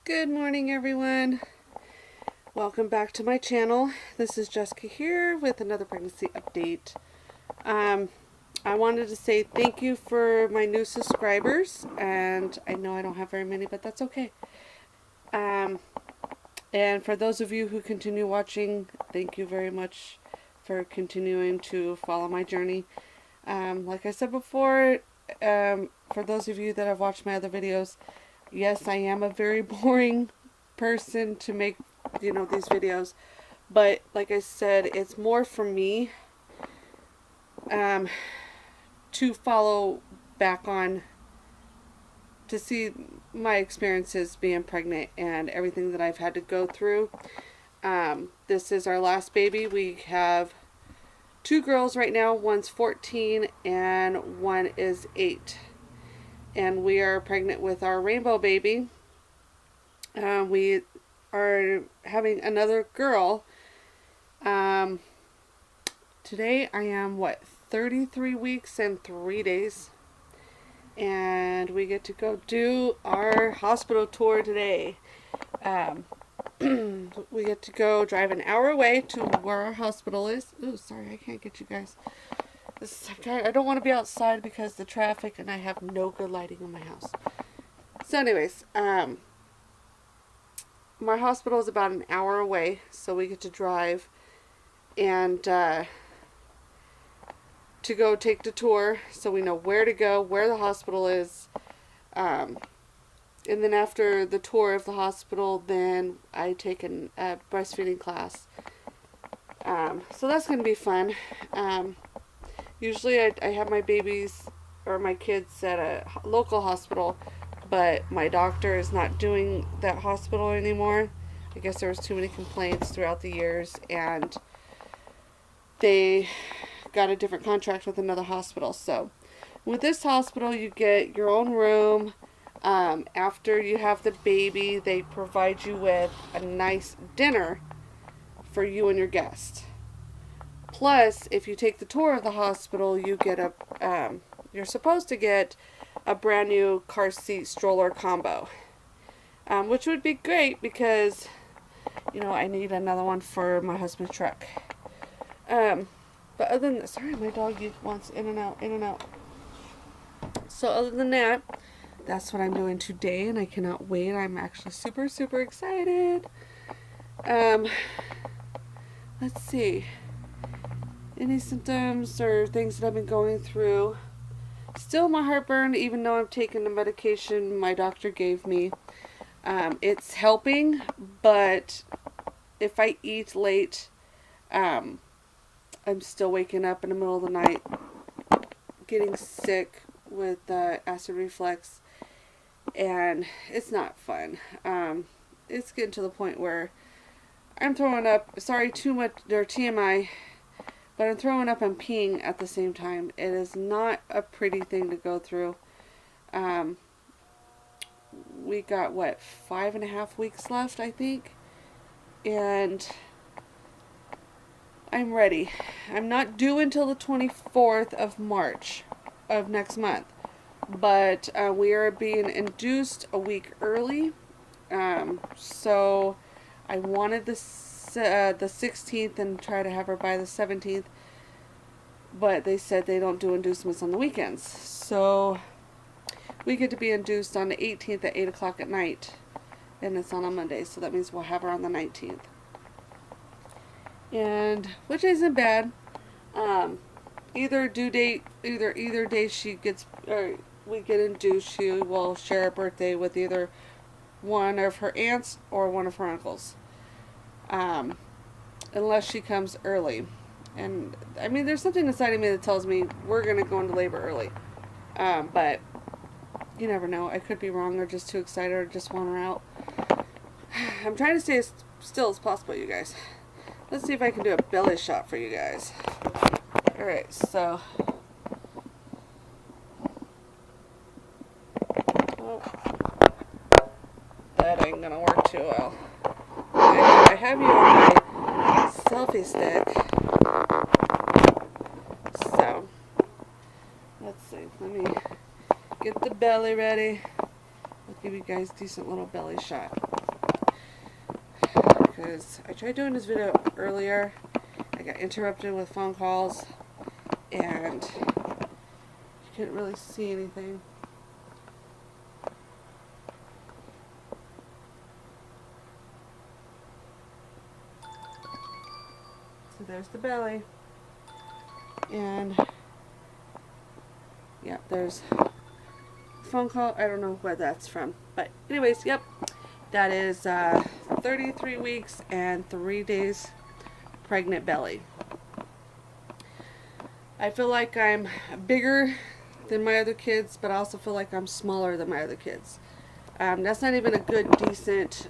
Good morning, everyone. Welcome back to my channel. This is Jessica here with another pregnancy update. I wanted to say thank you for my new subscribers, and I know I don't have very many, but that's okay. And for those of you who continue watching, thank you very much for continuing to follow my journey. Like I said before, for those of you that have watched my other videos, yes, I am a very boring person to make, these videos. But like I said, it's more for me to follow back on, to see my experiences being pregnant and everything that I've had to go through. This is our last baby. We have two girls right now. One's 14 and one is 8. And we are pregnant with our rainbow baby. We are having another girl. Today I am, 33 weeks and 3 days. And we get to go do our hospital tour today. We get to go drive an hour away to where our hospital is. Oh, sorry, I can't get you guys. I don't want to be outside because the traffic, and I have no good lighting in my house. So anyways, my hospital is about an hour away, so we get to drive and to go take the tour so we know where to go, where the hospital is. And then after the tour of the hospital, then I take a breastfeeding class. So that's going to be fun. Usually I have my babies or my kids at a local hospital, but my doctor is not doing that hospital anymore. I guess there was too many complaints throughout the years, and they got a different contract with another hospital. So with this hospital, you get your own room. After you have the baby, they provide you with a nice dinner for you and your guest. Plus, if you take the tour of the hospital, you get you're supposed to get a brand new car seat stroller combo, which would be great because, I need another one for my husband's truck. But other than that, sorry, my dog wants in and out, in and out. So other than that, that's what I'm doing today, and I cannot wait. I'm actually super, super excited. Let's see. Any symptoms or things that I've been going through. Still my heartburn, even though I'm taking the medication my doctor gave me. It's helping, but if I eat late, I'm still waking up in the middle of the night, getting sick with acid reflux, and it's not fun. It's getting to the point where I'm throwing up, sorry, too much, or TMI, but I'm throwing up and peeing at the same time. It is not a pretty thing to go through. We got, 5.5 weeks left, I think, and I'm ready. I'm not due until the 24th of March of next month, but we are being induced a week early. So I wanted the 16th and try to have her by the 17th, but they said they don't do inducements on the weekends. So we get to be induced on the 18th at 8 o'clock at night, and it's on a Monday, so that means we'll have her on the 19th. And which isn't bad. Either day she gets, or we get induced, she will share a birthday with either one of her aunts or one of her uncles, unless she comes early. And I mean, there's something inside of me that tells me we're gonna go into labor early, but you never know. I could be wrong, or just too excited, or just want her out. I'm trying to stay as still as possible, you guys. Let's see if I can do a belly shot for you guys. Alright, so that ain't gonna work too well. I have you on my selfie stick. So let's see. Let me get the belly ready. I'll give you guys a decent little belly shot. because I tried doing this video earlier. I got interrupted with phone calls and you couldn't really see anything. So there's the belly. And yeah, there's a phone call. I don't know where that's from. But anyways, yep. That is 33 weeks and 3 days pregnant belly. I feel like I'm bigger than my other kids, but I also feel like I'm smaller than my other kids. That's not even a good, decent,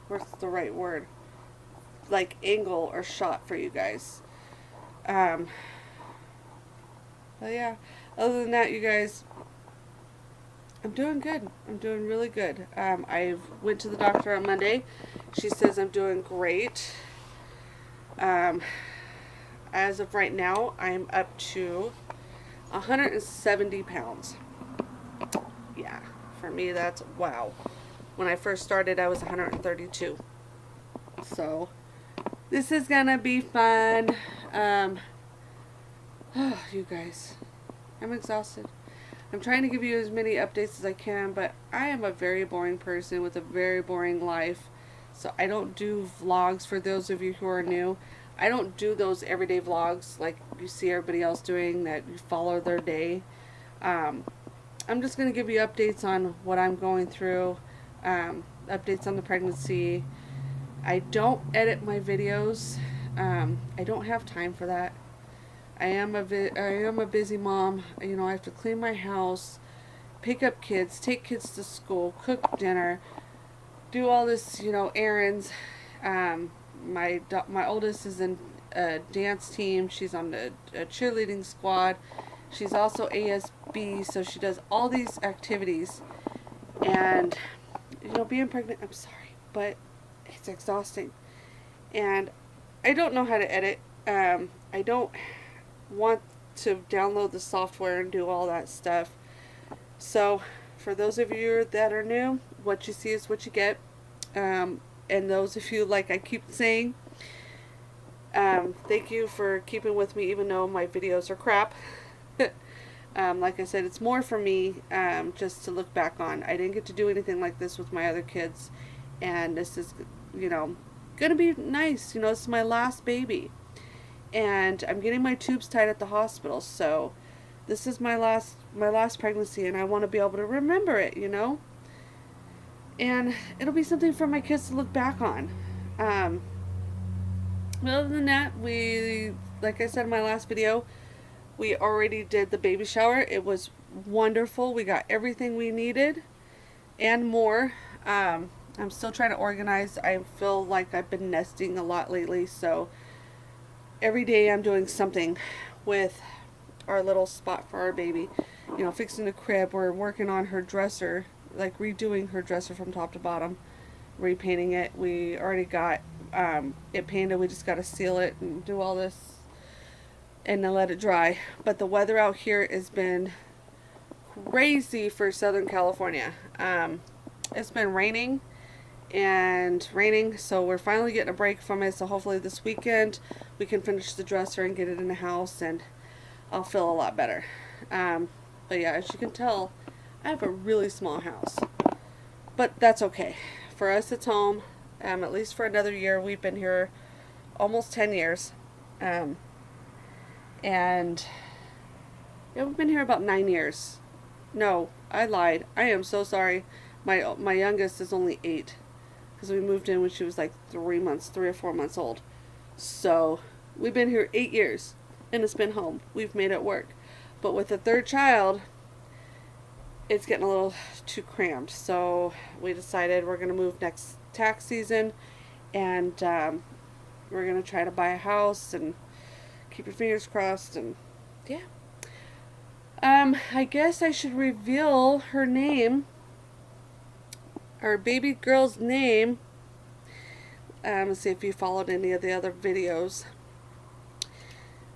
what's the right word? Like angle or shot for you guys. But yeah, other than that, you guys, I'm doing good. I'm doing really good. I went to the doctor on Monday. She says I'm doing great. As of right now, I'm up to 170 pounds. Yeah, for me that's wow. When I first started, I was 132. So this is gonna be fun. You guys, I'm exhausted. I'm trying to give you as many updates as I can, but I am a very boring person with a very boring life. So I don't do vlogs. For those of you who are new, I don't do those everyday vlogs like you see everybody else doing, that you follow their day. I'm just going to give you updates on what I'm going through, updates on the pregnancy. I don't edit my videos. I don't have time for that. I am a busy mom. You know, I have to clean my house, pick up kids, take kids to school, cook dinner, do all this, errands. My oldest is in a dance team. She's on a cheerleading squad. She's also ASB, so she does all these activities. And, being pregnant, I'm sorry, but it's exhausting. And I don't know how to edit. I don't want to download the software and do all that stuff. So for those of you that are new, what you see is what you get. And those of you, like I keep saying, thank you for keeping with me even though my videos are crap. Like I said, it's more for me, just to look back on. I didn't get to do anything like this with my other kids, and this is, gonna be nice. This is my last baby. And I'm getting my tubes tied at the hospital, so this is my last pregnancy, and I want to be able to remember it, and it'll be something for my kids to look back on. But other than that, like I said in my last video, we already did the baby shower. It was wonderful. We got everything we needed and more. I'm still trying to organize. I feel like I've been nesting a lot lately, so every day I'm doing something with our little spot for our baby. Fixing the crib. We're working on her dresser, like redoing her dresser from top to bottom, repainting it. We already got it painted. We just got to seal it and do all this and then let it dry. But the weather out here has been crazy for Southern California. It's been raining and raining, so we're finally getting a break from it. So hopefully this weekend we can finish the dresser and get it in the house, and I'll feel a lot better. But yeah, as you can tell, I have a really small house, but that's okay. For us, it's home. At least for another year. We've been here almost 10 years, and yeah, we've been here about 9 years. No, I lied. I am so sorry. My youngest is only 8. Because we moved in when she was like 3 or 4 months old. So we've been here 8 years, and it's been home. We've made it work. But with the third child, it's getting a little too crammed. So we decided we're going to move next tax season, and we're going to try to buy a house and keep your fingers crossed. And yeah. I guess I should reveal her name. Our baby girl's name. Let's see if you followed any of the other videos.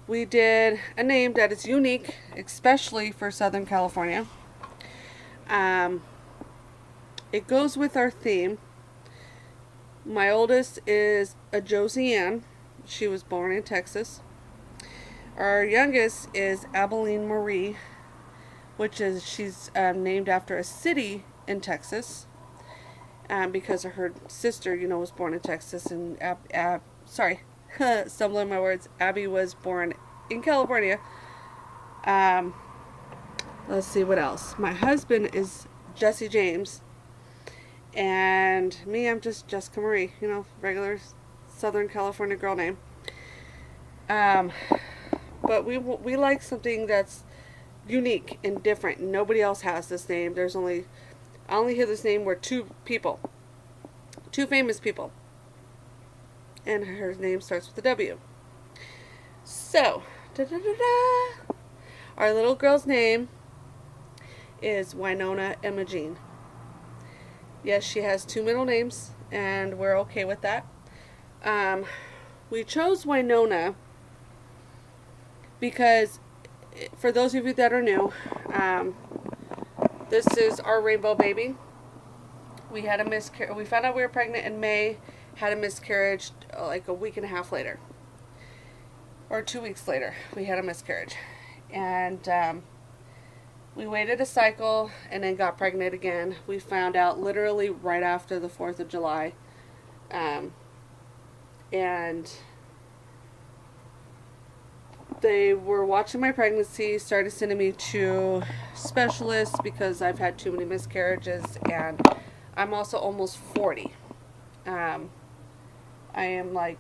We did a name that is unique, especially for Southern California. it goes with our theme. My oldest is a Josiane. She was born in Texas. Our youngest is Abilene Marie, which is she's named after a city in Texas, because of her sister, was born in Texas, and stumbling my words. Abby was born in California. Let's see what else. My husband is Jesse James, and me, I'm just Jessica Marie. Regular Southern California girl name. But we like something that's unique and different. Nobody else has this name. I only hear this name where two famous people, and her name starts with a W. So, our little girl's name is Wynonna Emma Jean. Yes, she has 2 middle names, and we're okay with that. We chose Wynonna because, for those of you that are new, this is our rainbow baby. We had a miscarriage. We found out we were pregnant in May, had a miscarriage like a week and a half later, or 2 weeks later. We had a miscarriage, and we waited a cycle and then got pregnant again. We found out literally right after the 4th of July. And they were watching my pregnancy, started sending me to specialists because I've had too many miscarriages, and I'm also almost 40. I am like,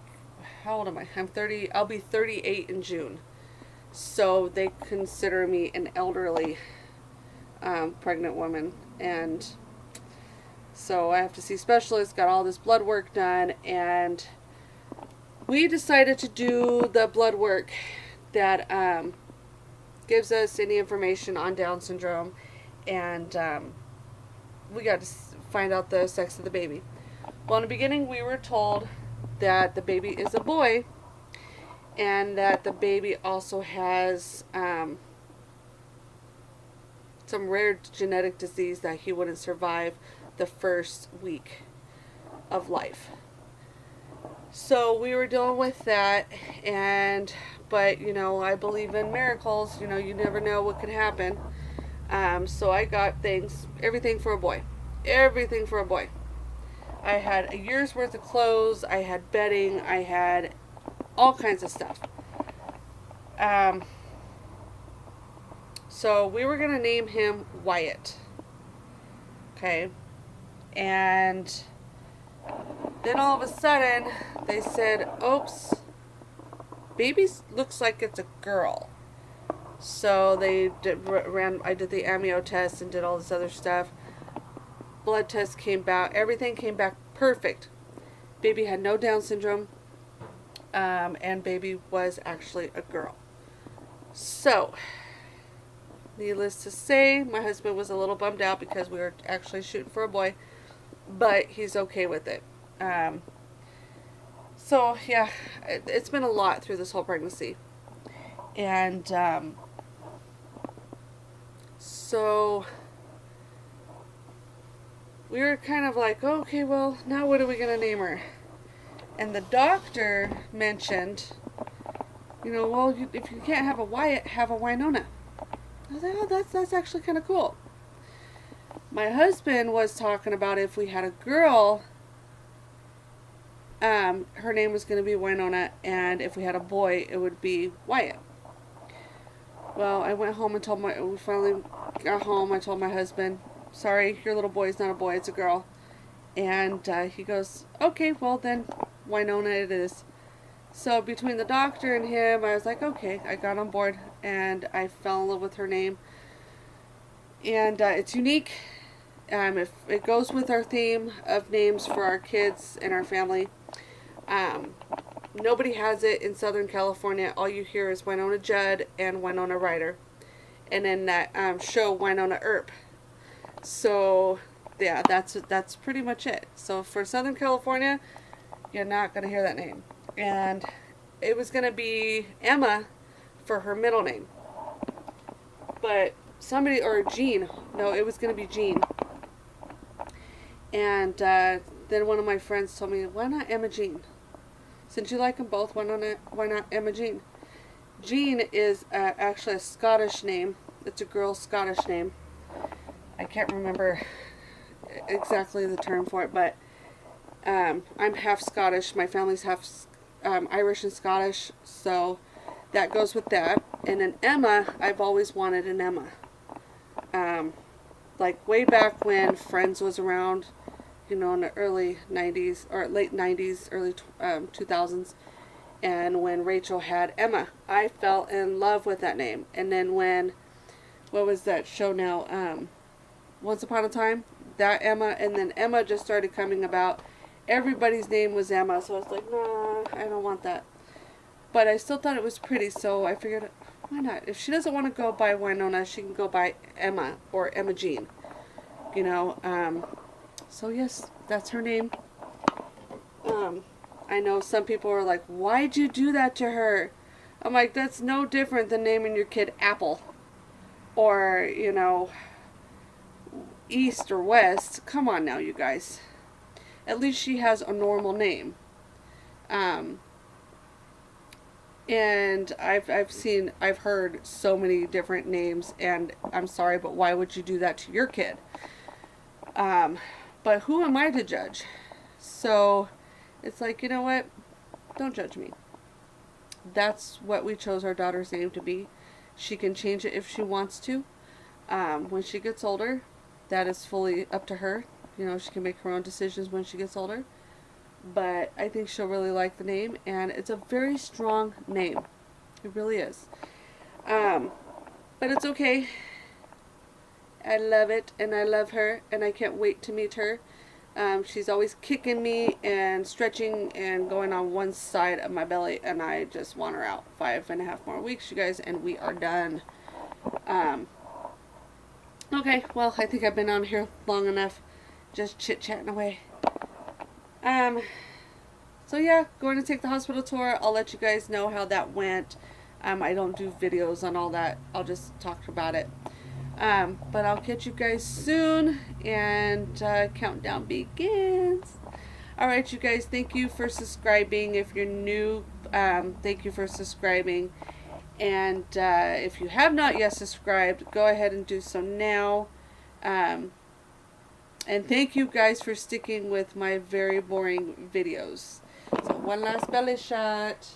how old am I? I'm 30. I'll be 38 in June. So they consider me an elderly pregnant woman, and so I have to see specialists, got all this blood work done, and we decided to do the blood work that gives us any information on Down syndrome, and we got to find out the sex of the baby. Well, in the beginning we were told that the baby is a boy, and that the baby also has some rare genetic disease that he wouldn't survive the first week of life. So we were dealing with that, but I believe in miracles. You never know what could happen. So I got everything for a boy. Everything for a boy. I had a year's worth of clothes, I had bedding, I had all kinds of stuff. So we were going to name him Wyatt. Okay. And then all of a sudden, they said, oops, baby looks like it's a girl. So I did the amnio test and did all this other stuff. Blood test came back, everything came back perfect. Baby had no Down syndrome, and baby was actually a girl. So, needless to say, my husband was a little bummed out because we were actually shooting for a boy, but he's okay with it. So yeah, it's been a lot through this whole pregnancy. And so we were kind of like, okay, well, now what are we going to name her? And the doctor mentioned, well, if you can't have a Wyatt, have a Wynonna. I was like, oh, that's actually kind of cool. My husband was talking about if we had a girl, her name was going to be Wynonna, and if we had a boy, it would be Wyatt. Well, I went home and we finally got home, I told my husband, sorry, your little boy is not a boy, it's a girl. And he goes, okay, well then, Wynonna it is. So between the doctor and him, I was like, okay, I got on board, and I fell in love with her name. And it's unique. If it goes with our theme of names for our kids and our family. Nobody has it in Southern California. All you hear is Wynonna Judd and Winona Ryder. And then that show, Wynonna Earp. So, yeah, that's pretty much it. So for Southern California, you're not going to hear that name. And it was going to be Emma for her middle name. But or Jean. No, it was going to be Jean. And then one of my friends told me, why not Emma Jean? Since you like them both, why not Emma Jean? Jean is actually a Scottish name. It's a girl's Scottish name. I can't remember exactly the term for it, but I'm half Scottish. My family's half Irish and Scottish, so that goes with that. And an Emma, I've always wanted an Emma. Like way back when Friends was around, in the early 90s, or late 90s, early 2000s, and when Rachel had Emma, I fell in love with that name. And then when, what was that show now, Once Upon a Time, that Emma, and then Emma just started coming about. Everybody's name was Emma, so I was like, nah, I don't want that. But I still thought it was pretty, so I figured, why not? If she doesn't want to go by Winona, she can go by Emma or Emma Jean. So yes, that's her name. I know some people are like, why'd you do that to her? I'm like, that's no different than naming your kid Apple. Or, East or West. Come on now, you guys. At least she has a normal name. And I've heard so many different names, and I'm sorry, but why would you do that to your kid? But who am I to judge? So it's like, you know what? Don't judge me. That's what we chose our daughter's name to be. She can change it if she wants to. When she gets older, that is fully up to her. She can make her own decisions when she gets older. But I think she'll really like the name, and it's a very strong name. It really is. But it's okay. I love it, and I love her, and I can't wait to meet her. She's always kicking me and stretching and going on one side of my belly, and I just want her out. 5.5 more weeks, you guys, and we are done. Okay, well, I think I've been on here long enough, just chit-chatting away. So yeah, going to take the hospital tour. I'll let you guys know how that went. I don't do videos on all that. I'll just talk about it. But I'll catch you guys soon, and countdown begins. Alright, you guys, thank you for subscribing. If you're new, thank you for subscribing. And if you have not yet subscribed, go ahead and do so now. And thank you guys for sticking with my very boring videos. So one last belly shot.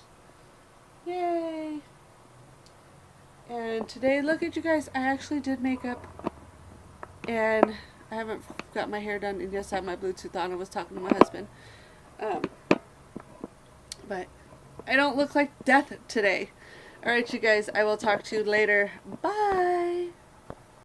Yay! And today, look at you guys, I actually did makeup. And I haven't got my hair done, and yes, I have my Bluetooth on. I was talking to my husband. But I don't look like death today. Alright, you guys, I will talk to you later. Bye!